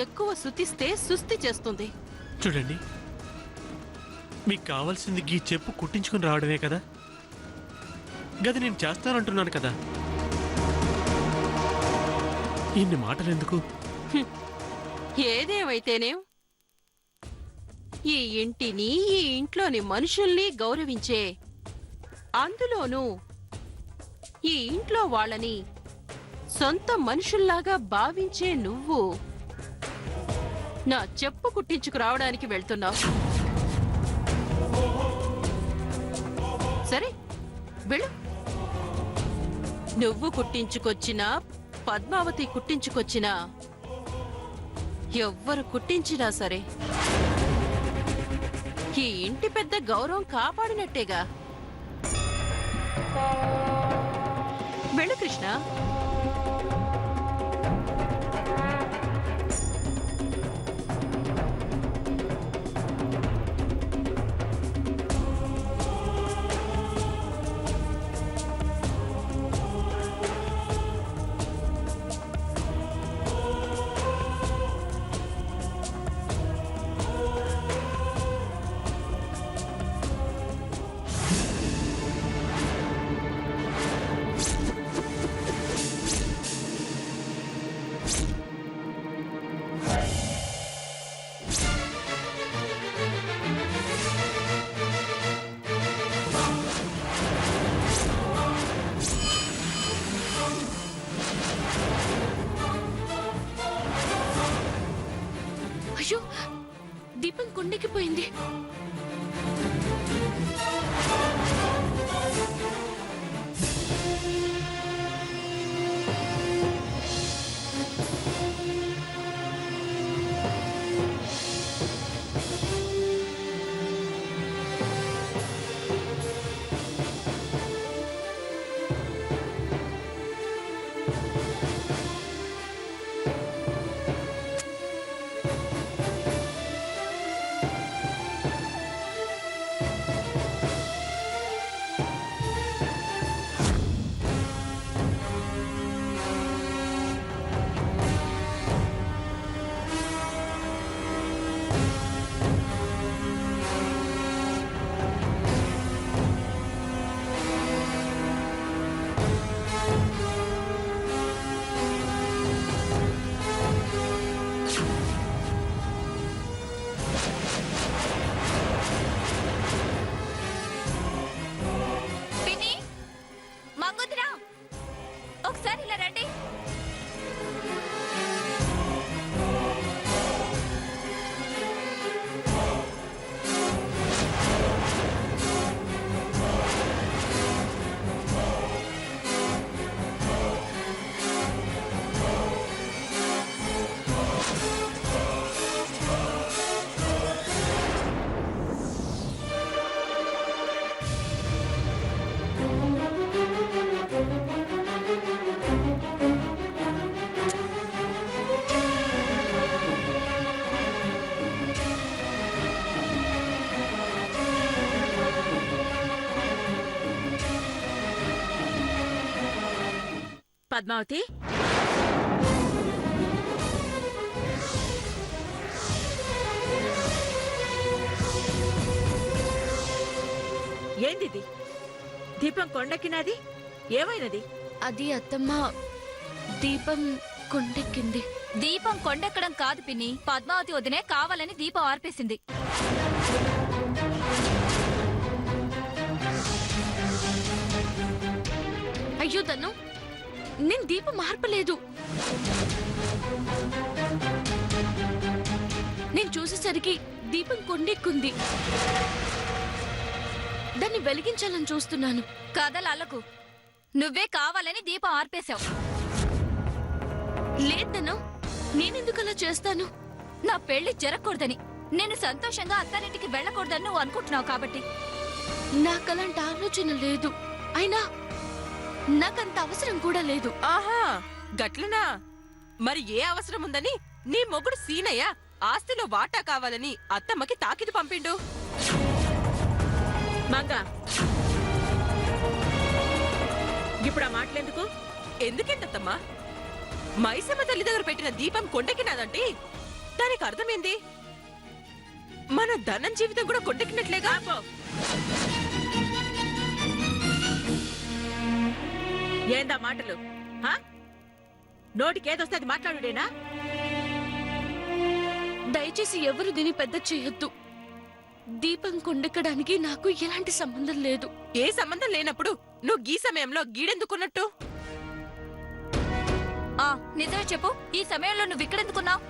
ఎక్కువ సుతిస్తే సుస్థి చేస్తుంది. చూడండి, మీకు కావాల్సింది ఈ చెప్పు కుట్టించుకుని రావడమే కదా. గది నేను చేస్తానంటున్నాను కదా. ఇన్ని మాటలు ఎందుకు? ఏదేమైతేనేం ఈ ఇంటిని, ఈ ఇంట్లోని మనుషుల్ని గౌరవించే, అందులోనూ ఈ ఇంట్లో వాళ్ళని సొంత మనుషుల్లాగా భావించే నువ్వు నా చెప్పు కుట్టించుకు రావడానికి వెళ్తున్నావు. సరే వెళ్ళు. నువ్వు కుట్టించుకొచ్చినా, పద్మావతి కుట్టించుకొచ్చినా, ఎవ్వరు కుట్టించినా సరే ఈ ఇంటి పెద్ద గౌరవం కాపాడినట్టేగా. వెళ్ళు కృష్ణ. అయ్యో, దీపం కొండెక్కిపోయింది. ఒకసారి ఇలా రండి. పద్మావతి, ఏందిది? దీపం కొండెక్కినది ఏమైనది? అది అత్తమ్మ, దీపం కొండెక్కింది. దీపం కొండెక్కడం కాదు పిన్ని, పద్మావతి వదినే కావాలని దీపం ఆర్పేసింది. అయ్యో దన్ను, నేను దీపం మార్పలేదు. నేను చూసేసరికి దీపం కొండెక్కుంది. దాన్ని వెలిగించాలని చూస్తున్నాను. కథలలకు నువ్వే కావాలని దీపం ఆర్పేశావు. లేదన్ను, నేనెందుకు అలా చేస్తాను? నా పెళ్లి జరగకూడదని, నేను సంతోషంగా అత్తారింటికి వెళ్ళకూడదని నువ్వు అనుకుంటున్నావు కాబట్టి. నాకలాంటి ఆలోచన లేదు. అయినా నాకంత అవసరం కూడా లేదు. ఆహా, గట్లనా? మరి ఏ అవసరం ఉందని నీ మొగుడు సీనయ్య ఆస్తిలో వాటా కావాలని అత్తమ్మకి తాకిది పంపిండు. మంగా, ఇప్పుడు ఆ మాటలెందుకు? ఎందుకేంటత్తమ్మా? మైసమ్మ తల్లి దగ్గర పెట్టిన దీపం కొండెక్కినాదంటే దానికి అర్థమైంది మన ధనం జీవితం కూడా కొండెక్కినట్లేగా. ఏందా మాటలు? నోటికేదొస్తే అది మాట్లాడుడేనా? దయచేసి ఎవరు దీన్ని పెద్ద చేయొద్దు. దీపం కొండెక్కడానికి నాకు ఎలాంటి సంబంధం లేదు. ఏ సంబంధం లేనప్పుడు నువ్వు గీ సమయంలో గీడెందుకున్నట్టు? నిజమే చెప్పు, ఈ సమయంలో నువ్వు ఇక్కడెందుకున్నావు?